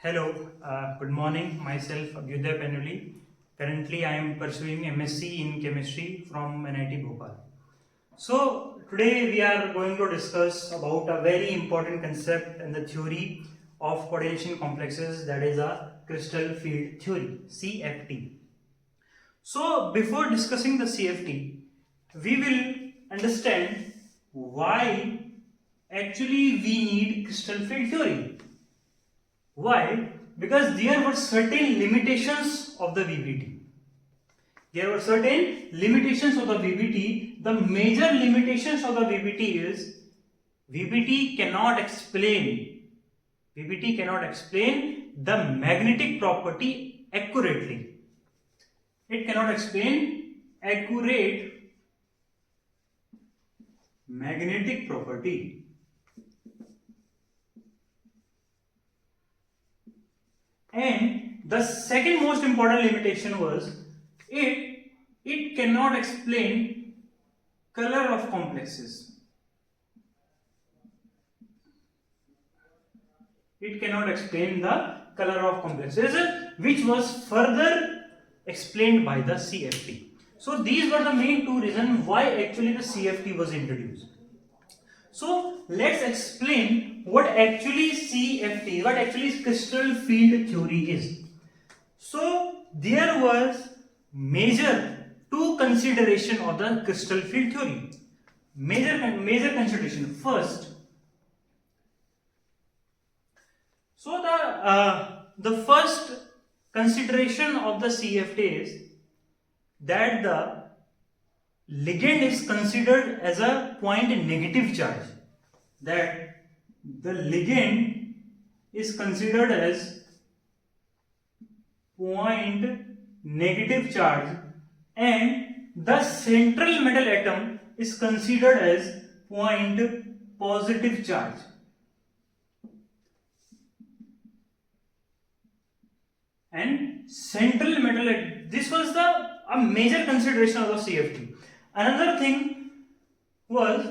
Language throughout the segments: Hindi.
Hello, good morning. Myself Abhyuday Penuli. Currently, I am pursuing MSc in chemistry from NIT Bhopal. So today we are going to discuss about a very important concept and the theory of coordination complexes, that is a crystal field theory (CFT). So before discussing the CFT, we will understand why actually we need crystal field theory. Why? Because there were certain limitations of the VBT. There were certain limitations of the VBT. The major limitations of the VBT is VBT cannot explain the magnetic property accurately. It cannot explain accurate magnetic property. And the second most important limitation was it cannot explain color of complexes. It cannot explain the color of complexes, which was further explained by the CFT. So these were the main two reasons why actually the CFT was introduced. So let's explain what actually CFT, what actually crystal field theory is. So there was major two consideration of the crystal field theory. Major consideration. First, so the first consideration of the CFT is that the ligand is considered as a point negative charge. That the ligand is considered as point negative charge and the central metal atom is considered as point positive charge. And central metal, this was a major consideration of the CFT. Another thing was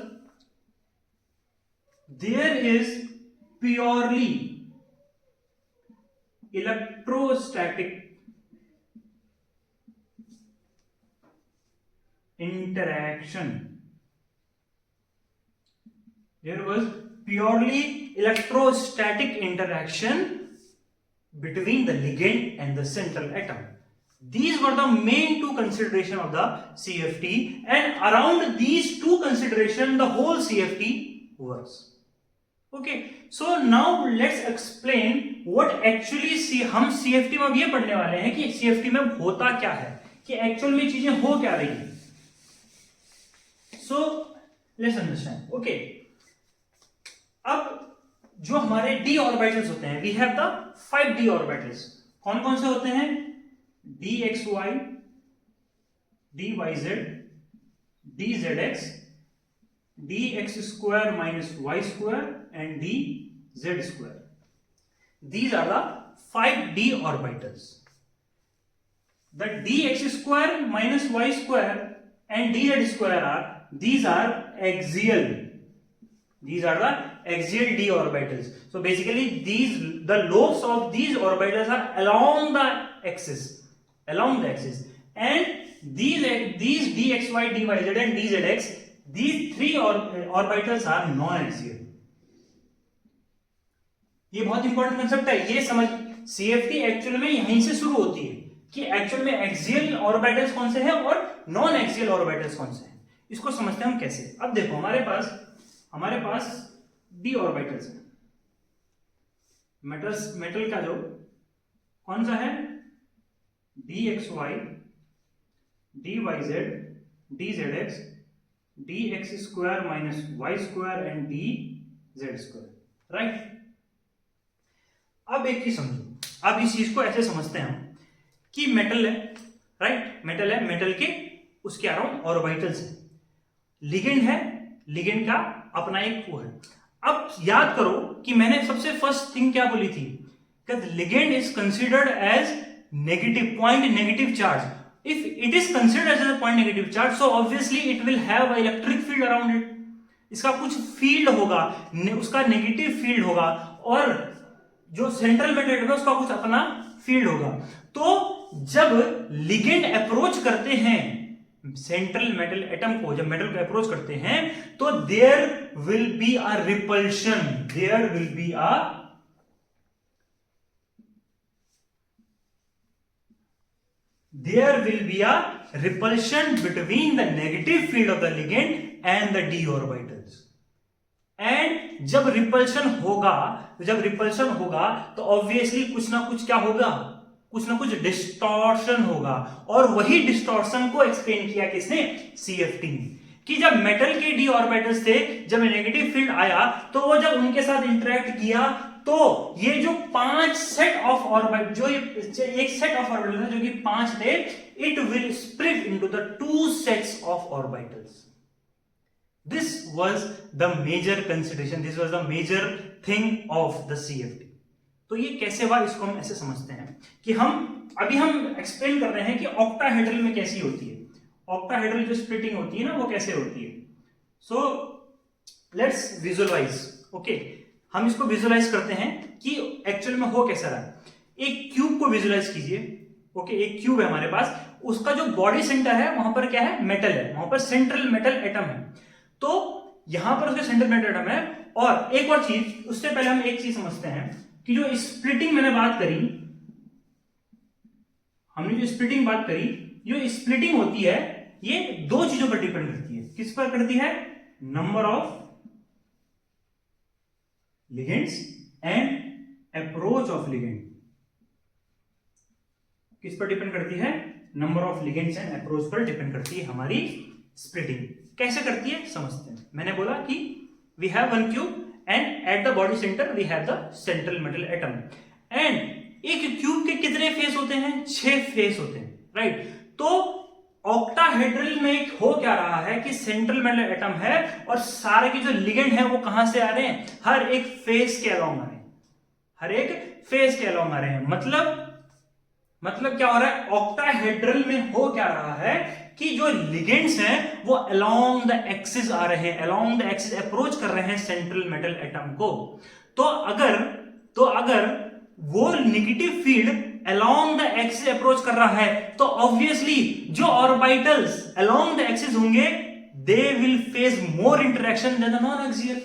there is purely electrostatic interaction. There was purely electrostatic interaction between the ligand and the central atom. These were the main two considerations of the CFT, and around these two considerations the whole CFT works. Okay, so now let's explain what actually हम CFT में ये पढ़ने वाले हैं कि CFT में होता क्या है, कि एक्चुअल में चीजें हो क्या रही हैं. So let's understand. Okay, अब जो हमारे d ऑर्बिटल्स होते हैं, we have the 5d orbitals. कौन कौन से होते हैं? dxy, dyz, dzx, dx square minus y square and dz square. These are the 5d orbitals. The dx square minus y square and dz square are axial. These are the axial d orbitals. So basically the lobes of these orbitals are along the axis, and these dxy, dyz and dzx, these three orbitals are non-axial. ये बहुत इंपॉर्टेंट कंसेप्ट है. ये समझ, CFT एक्चुअल में यहीं से शुरू होती है कि एक्चुअल में एक्सियल ऑर्बिटल्स कौन से हैं और नॉन एक्सियल ऑर्बिटल्स कौन से हैं. इसको समझते हैं हम कैसे. अब देखो हमारे पास d ऑर्बिटल्स हैं. मेटल का जो कौन सा है? dxy, dyz, dzx, dx square minus y square and dz square. Right. अब एक ही समझो, अब इस चीज को ऐसे समझते हैं हम कि मेटल है, राइट. मेटल है, मेटल के उसके अराउंड ऑर्बिटल्स है. लिगेंड है, लिगेंड का अपना एक वो है. अब याद करो कि मैंने सबसे फर्स्ट थिंग क्या बोली थी कि ligand is considered as negative point negative charge. If it is considered as a point negative charge, so obviously it will have an electric field around it. इसका कुछ फील्ड होगा, उसका नेगेटिव फील्ड होगा, और जो सेंट्रल मेटल एटम है उसका कुछ अपना फील्ड होगा। तो जब लिगेंड अप्रोच करते हैं सेंट्रल मेटल एटम को, जब मेटल को अप्रोच करते हैं तो there will be a repulsion, there will be a repulsion between the negative field of the ligand and the d orbitals. And जब रिपल्शन होगा तो ऑब्वियसली कुछ ना कुछ क्या होगा, कुछ ना कुछ डिस्टॉर्शन होगा। और वही डिस्टॉर्शन को एक्सप्लेन किया किसने, CFT ने, कि जब मेटल के डी ऑर्बिटल्स थे, जब नेगेटिव फील्ड आया तो वो जब उनके साथ इंटरेक्ट किया तो ये जो 5 सेट ऑफ ऑर्बिट, जो एक सेट ऑफ ऑर्बिटल था जो कि 5 थे, it will split into the 2 sets of orbitals. This was the major consideration, this was the major thing of the CFT. तो ये कैसे हुआ, इसको हम ऐसे समझते हैं कि हम एक्सप्लेन कर रहे हैं कि ऑक्टाहेड्रल में कैसी होती है, ऑक्टाहेड्रल जो स्प्लिटिंग होती है ना वो कैसे होती है। So let's visualise. ओके, हम इसको विजुअलाइज करते हैं कि एक्चुअल में हो कैसा रहा है। एक क्यूब को विजुअलाइज कीजिए। ओके, एक क्यूब है हमारे पास, उसका जो बॉडी सेंटर है वहां पर क्या है, मेटल है, वहां पर सेंट्रल मेटल एटम है। तो यहां पर उसके सेंट्रल मेटल एटम है। और एक और चीज, उससे पहले हम एक चीज समझते हैं कि जो स्प्लिटिंग मैंने बात करी, हमने जो स्प्लिटिंग बात करी, जो स्प्लिटिंग होती है ये 2 चीजों पर डिपेंड करती है। किस पर करती है, number of ligands and approach of ligand. किस पर डिपेंड करती है, number of ligands and approach पर डिपेंड करती है हमारी स्प्लिटिंग। कैसे करती है समझते हैं। मैंने बोला कि we have one cube and at the body centre we have the central metal atom. And एक क्यूब के कितने फेस होते हैं, 6 फेस होते हैं, राइट। तो ऑक्टाहेड्रल में हो क्या रहा है कि सेंट्रल मेटल एटम है और सारे के जो लिगेंड है वो कहां से आ रहे हैं, हर एक फेस के अलोंग आ रहे हैं, हर एक फेस के अलोंग आ रहे हैं। मतलब क्या हो रहा है, ऑक्टाहेड्रल में हो क्या रहा है कि जो लिगेंड्स हैं वो अलोंग द एक्सिस आ रहे हैं, अलोंग द एक्सिस अप्रोच कर रहे हैं सेंट्रल मेटल एटम को। तो अगर वो negative field along the axis approach कर रहा है तो ऑब्वियसली जो ऑर्बिटल्स अलोंग द एक्सिस होंगे they will face more interaction than the non axial.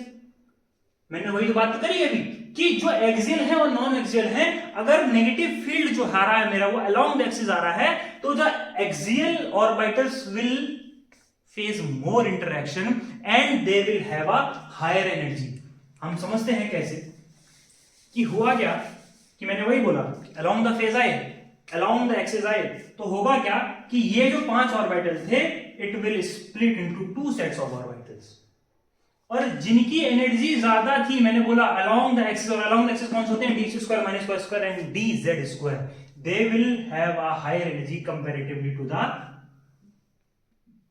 मैंने वही तो बात करी अभी कि जो एक्सियल है और नॉन एक्सियल है, अगर नेगेटिव फील्ड जो आ रहा है मेरा वो अलोंग द एक्सिस आ रहा है तो the axial orbitals will face more interaction and they will have a higher energy. हम समझते हैं कैसे कि हुआ क्या, कि मैंने वही बोला अलोंग द फेस आए, अलोंग द एक्सिस आए, तो होगा क्या कि ये जो 5 ऑर्बिटल्स थे it will split into 2 sets of orbitals. और जिनकी एनर्जी ज्यादा थी, मैंने बोला अलोंग द एक्सिस, और अलोंग द एक्सिस कौन से होते हैं, d square minus y square and dz square, they will have a higher energy comparatively to the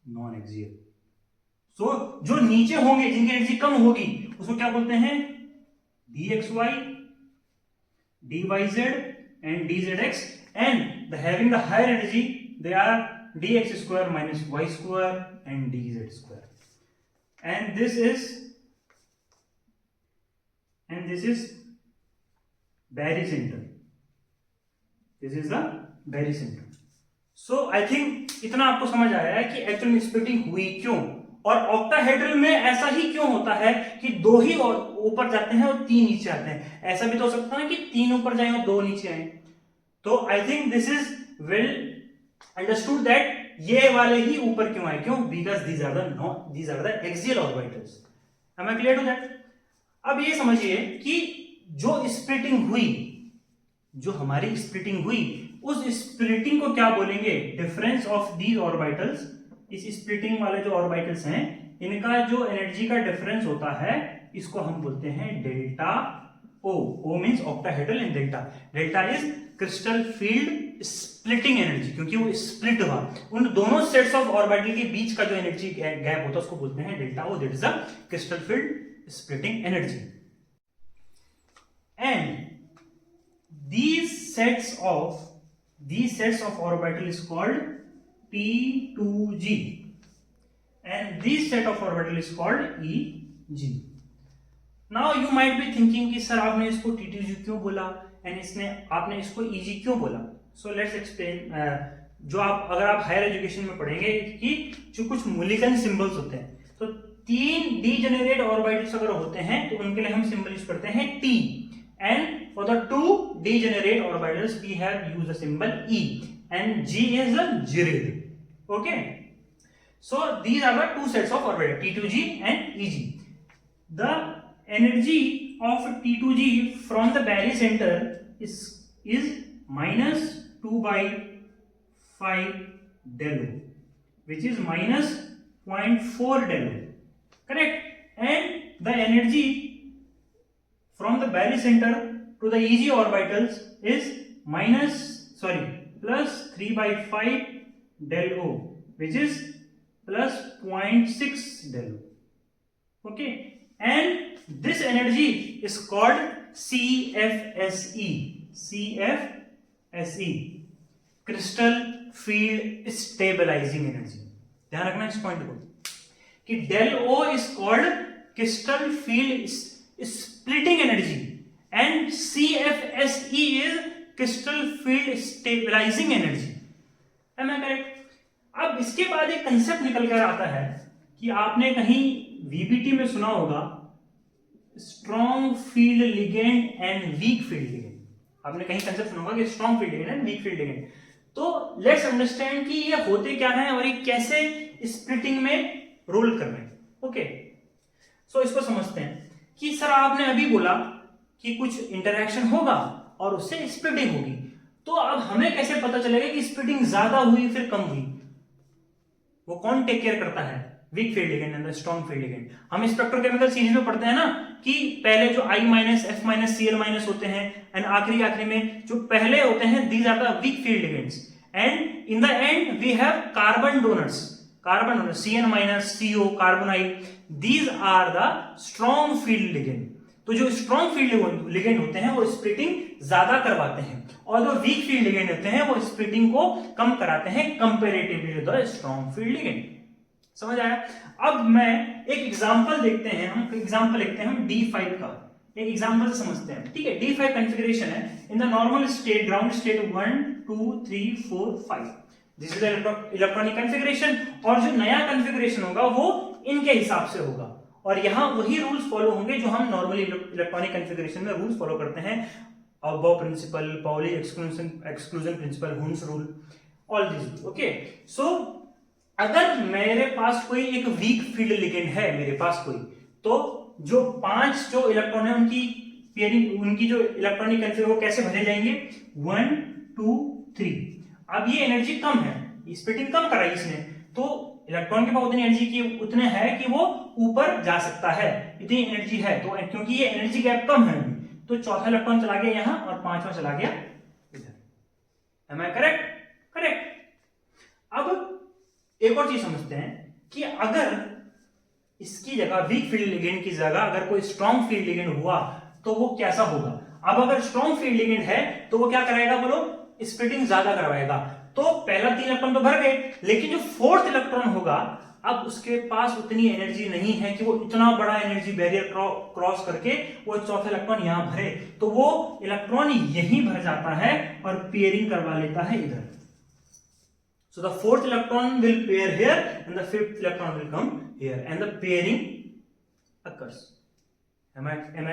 non axial. So जो नीचे होंगे जिनकी एनर्जी कम होगी उसको क्या बोलते हैं, dxy, dyz and dzx, and the having the higher energy they are dx square minus y square and dz square. And this is barycenter. This is the barycenter. So I think इतना आपको समझ आया है कि एक्चुअल में स्प्लिटिंग हुई क्यों, और ऑक्टाहेड्रल में ऐसा ही क्यों होता है कि 2 ही और ऊपर जाते हैं और 3 नीचे आते हैं। ऐसा भी तो हो सकता है कि 3 ऊपर जाए और 2 नीचे आए। तो I think this is well understood that ये वाले ही ऊपर क्यों आए, क्यों, because these are the axial orbitals. Am I clear to that. अब ये समझिए कि जो स्प्लिटिंग हुई, जो हमारी स्प्लिटिंग हुई, उस स्प्लिटिंग को क्या बोलेंगे, डिफरेंस ऑफ दीज ऑर्बिटल्स। इस स्प्लिटिंग वाले जो ऑर्बिटल्स हैं इनका जो एनर्जी का डिफरेंस होता है इसको हम बोलते हैं delta O. O means octahedral and delta is crystal field splitting energy, क्योंकि वो स्प्लिट हुआ, उन दोनों सेट्स ऑफ ऑर्बिटल के बीच का जो एनर्जी गैप होता है उसको बोलते हैं delta O, that is the crystal field splitting energy. And these sets of orbital is called P2G and this set of orbital is called EG. Now you might be thinking कि सर आपने इसको T2G क्यों बोला एंड आपने इसको EG क्यों बोला। So let's explain. जो अगर आप हायर एजुकेशन में पढ़ेंगे कि जो कुछ मूलिकन सिंबल्स होते हैं, तो 3 डीजेनरेट ऑर्बिटल्स अगर होते हैं तो उनके लिए हम सिंबल यूज करते हैं T, and for the 2 degenerate orbitals we have used the symbol E, and G is the gyrid. Okay, so these are the two sets of orbitals, T2G and EG. The energy of T2G from the barycenter is minus 2 by 5 del O, which is minus 0.4 del O, correct? And the energy from the barycenter to the EG orbitals is plus 3 by 5 del O, which is plus 0.6 del O. Okay, and this energy is called CFSE. CFSE, crystal field stabilizing energy. ध्यान रखना इस पॉइंट को कि del O is called crystal field splitting energy and CFSE is crystal field stabilizing energy. Am I correct? अब इसके बाद एक कंसेप्ट निकल कर आता है कि आपने कहीं VBT में सुना होगा strong field ligand and week field ligand. आपने कहीं कंसेप्ट सुना होगा कि strong field ligand and week field ligand. तो लेट्स अंडरस्टैंड कि ये होते क्या है और ये कैसे स्प्लिटिंग में रोल कर रहे हैं। ओके, सो इसको समझते हैं कि सर आपने अभी बोला कि कुछ इंटरैक्शन होगा और उससे स्प्लिटिंग होगी, तो अब हमें कैसे पता चलेगा कि स्प्लिटिंग ज्यादा हुई फिर कम हुई? वो कौन टेक केयर करता है? Weak field ligand and strong field ligand. हम स्पेक्ट्रोकेमिकल सीरीज में पढ़ते हैं ना कि पहले जो I minus F minus Cl minus होते हैं एंड आखिरी में जो पहले होते हैं these are the weak field ligands, and in the end we have carbon donors Cn minus CO carbon I, these are the strong field ligand. तो जो स्ट्रॉन्ग फील्ड लिगेंड होते हैं वो स्प्लिटिंग ज्यादा करवाते हैं और जो वीक फील्ड लिगेंड होते हैं वो स्प्लिटिंग को कम कराते हैं comparatively to the strong field ligand. समझ आया? अब मैं एक एग्जांपल देखते हैं, हम एग्जांपल देखते हैं हम D5 का एक एग्जांपल से समझते हैं। ठीक है, D5 कॉन्फ़िगरेशन है in the normal state, ground state 1 2 3 4 5, this is the electronic configuration. और जो नया कॉन्फ़िगरेशन होगा वो इनके हिसाब से होगा और यहां वही रूल्स फॉलो होंगे जो हम नॉर्मली इलेक्ट्रॉनिक कॉन्फ़िगरेशन में रूल्स फॉलो करते हैं। Aufbau principle, Pauli exclusion principle, Hund's rule, all this. Okay, so अगर मेरे पास कोई एक वीक फील्ड लिगेंड है मेरे पास कोई, तो जो 5 जो इलेक्ट्रॉन है उनकी पेयरिंग, उनकी जो इलेक्ट्रॉनिक कॉन्फ़िगरेशन वो कैसे भरे जाएंगे 1 2 3। अब ये एनर्जी कम है, स्प्लिटिंग कम कराई इसने, तो इलेक्ट्रॉन के पास उतनी एनर्जी की उतने है कि वो ऊपर जा सकता है, इतनी एनर्जी है। तो क्योंकि ये एनर्जी गैप कम है तो चौथा इलेक्ट्रॉन चला गया यहां और 5वां चला गया इधर। Am I correct? करेक्ट। अब एक और चीज समझते हैं कि अगर इसकी जगह वीक फील्ड लिगेंड की जगह अगर कोई स्ट्रॉन्ग फील्ड लिगेंड हुआ तो वो कैसा होगा। अब अगर स्ट्रॉन्ग फील्ड लिगेंड है तो वो क्या कराएगा बोलो? स्प्लिटिंग ज्यादा करवाएगा। तो पहला 3 इलेक्ट्रॉन तो भर गए, लेकिन जो 4th इलेक्ट्रॉन होगा अब उसके पास उतनी एनर्जी नहीं है कि वो इतना बड़ा एनर्जी बैरियर क्रॉस करके वो चौथा इलेक्ट्रॉन यहां भरे, तो वो इलेक्ट्रॉन यहीं भर जाता है और पेयरिंग करवा लेता है इधर। So the 4th electron will pair here and the 5th electron will come here and the pairing occurs. Am I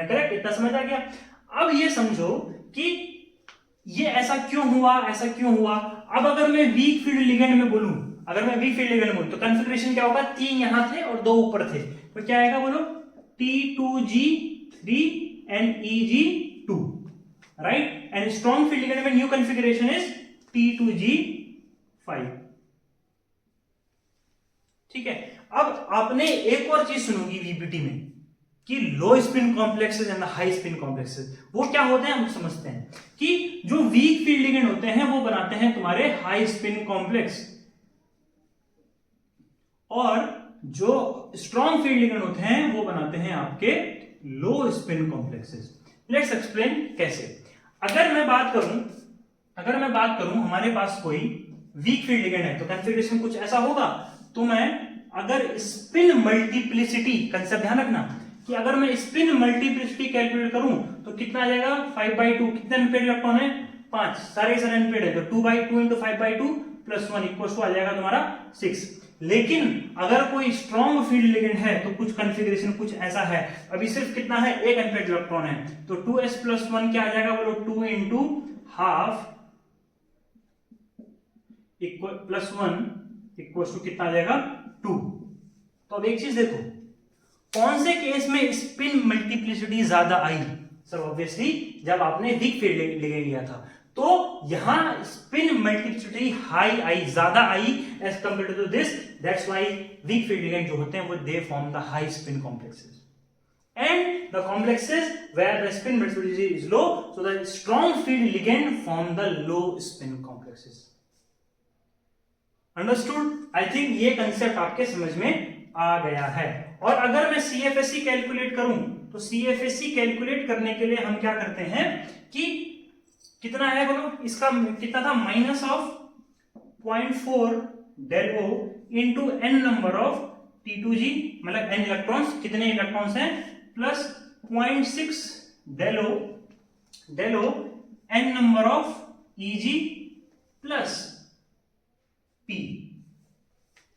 correct? इतना समझ आ गया? अब ये समझो कि ये ऐसा क्यों हुआ, ऐसा क्यों हुआ। अब अगर मैं वीक फील्ड लिगेंड में बोलूं, अगर मैं वीक फील्ड लिगेंड में बोलूं तो कॉन्फ़िगरेशन क्या होगा? 3 यहां थे और 2 ऊपर थे, तो क्या आएगा बोलो? T2G3 and EG2, right? And strong field ligand में न्यू कॉन्फ़िगरेशन इज T2G5। ठीक है, अब आपने एक और चीज सुनोगी VBT में कि लो spin complexes and high spin complexes. वो क्या होते हैं हम समझते हैं कि जो वीक फील्ड लिगेंड होते हैं वो बनाते हैं तुम्हारे हाई स्पिन कॉम्प्लेक्स और जो स्ट्रॉन्ग फील्ड लिगेंड होते हैं वो बनाते हैं आपके लो स्पिन कॉम्प्लेक्सेस। लेट्स एक्सप्लेन कैसे। अगर मैं बात करूं हमारे पास कोई वीक फील्ड लिगेंड है तो कॉन्फ़िगरेशन कुछ ऐसा होगा। तो मैं अगर स्पिन मल्टीप्लिसिटी, कंसेप्ट ध्यान रखना, कि अगर मैं स्पिन मल्टीप्लिसिटी कैलकुलेट करूं तो कितना आ जाएगा 5/2, कितने अनपेड इलेक्ट्रॉन है 5, सारे अनपेड है, तो 2/2 इंटू 5/2 प्लस 1 इक्वल टू आ जाएगा तुम्हारा 6। लेकिन अगर कोई स्ट्रॉन्ग फील्ड लिगेंड है तो कुछ कॉन्फ़िगरेशन कुछ ऐसा है, अभी सिर्फ कितना है एक अनपेड इलेक्ट्रॉन है, तो 2s प्लस 1 क्या आ जाएगा बोलो 2 into half equal plus 1 equal to कितना आ जाएगा 2। तो अब एक चीज देखो, कौन से केस में स्पिन मल्टीप्लिसिटी ज्यादा आई? सर ऑब्वियसली जब आपने वीक फील्ड लिगेंड लिया था, तो यहां स्पिन मल्टीप्लिसिटी हाई आई, ज्यादा I as compare to this, that's why weak field ligand जो होते हैं वो they form the high spin complexes and the complexes where the spin multiplicity is low, so the strong field ligand form the low spin complexes. Understood? I think ये कंसेप्ट आपके समझ में आ गया है। और अगर मैं CFSE कैलकुलेट करूं तो CFSE कैलकुलेट करने के लिए हम क्या करते हैं कि कितना है बोलो, इसका कितना था minus of 0.4 del O into n number of T2G, मतलब n इलेक्ट्रॉन्स, कितने इलेक्ट्रॉन्स हैं, plus 0.6 del O n number of Eg plus P,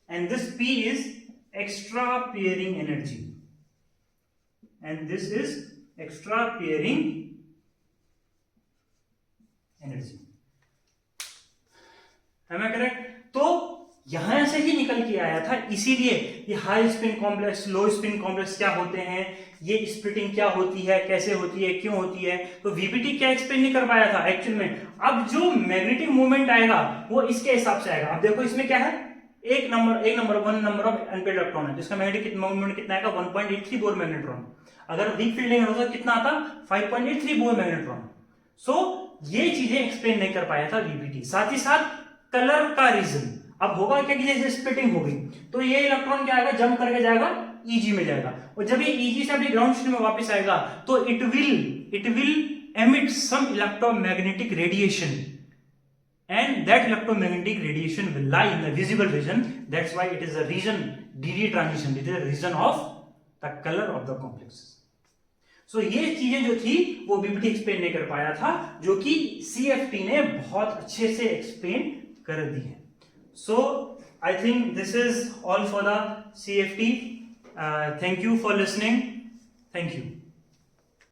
and this P is extra pairing energy, and this is extra pairing energy. Am I correct? तो यहां से ही निकल के आया था, इसीलिए ये हाई स्पिन कॉम्प्लेक्स लो स्पिन कॉम्प्लेक्स क्या होते हैं, ये स्प्लिटिंग क्या होती है, कैसे होती है, क्यों होती है, तो वीपीटी क्या एक्सप्लेन नहीं कर पाया था एक्चुअल में। अब जो मैग्नेटिक मूवमेंट आएगा वो इसके हिसाब से आएगा। अब देखो इसमें क्या है, एक नंबर ऑफ अनपेड इलेक्ट्रॉन है, जिसका मैग्नेटिक मूवमेंट कितना आएगा 1.83 बोर मैग्नेट्रॉन। अगर वीक फील्डिंग होता कितना आता 5.83 बोर मैग्नेट्रॉन। सो ये चीजें एक्सप्लेन नहीं कर पाया था वीपीटी। साथ ही साथ कलर का रीजन, अब होगा क्या कि जैसे स्प्लिटिंग हो गई तो ये इलेक्ट्रॉन क्या आएगा, जंप करके जाएगा Eg में जाएगा, और जब ये Eg से अपनी ग्राउंड स्टेट में वापस आएगा तो it will emit some electromagnetic radiation, and that electromagnetic radiation will lie in the visible region. That's why it is a region DD transition, it is a region of the color of the complexes. So ये चीजें जो थी वो बीपीटी एक्सप्लेन नहीं कर पाया था, जो कि CFT ने बहुत अच्छे से एक्सप्लेन कर दी है। So I think this is all for the CFT. Thank you for listening. Thank you.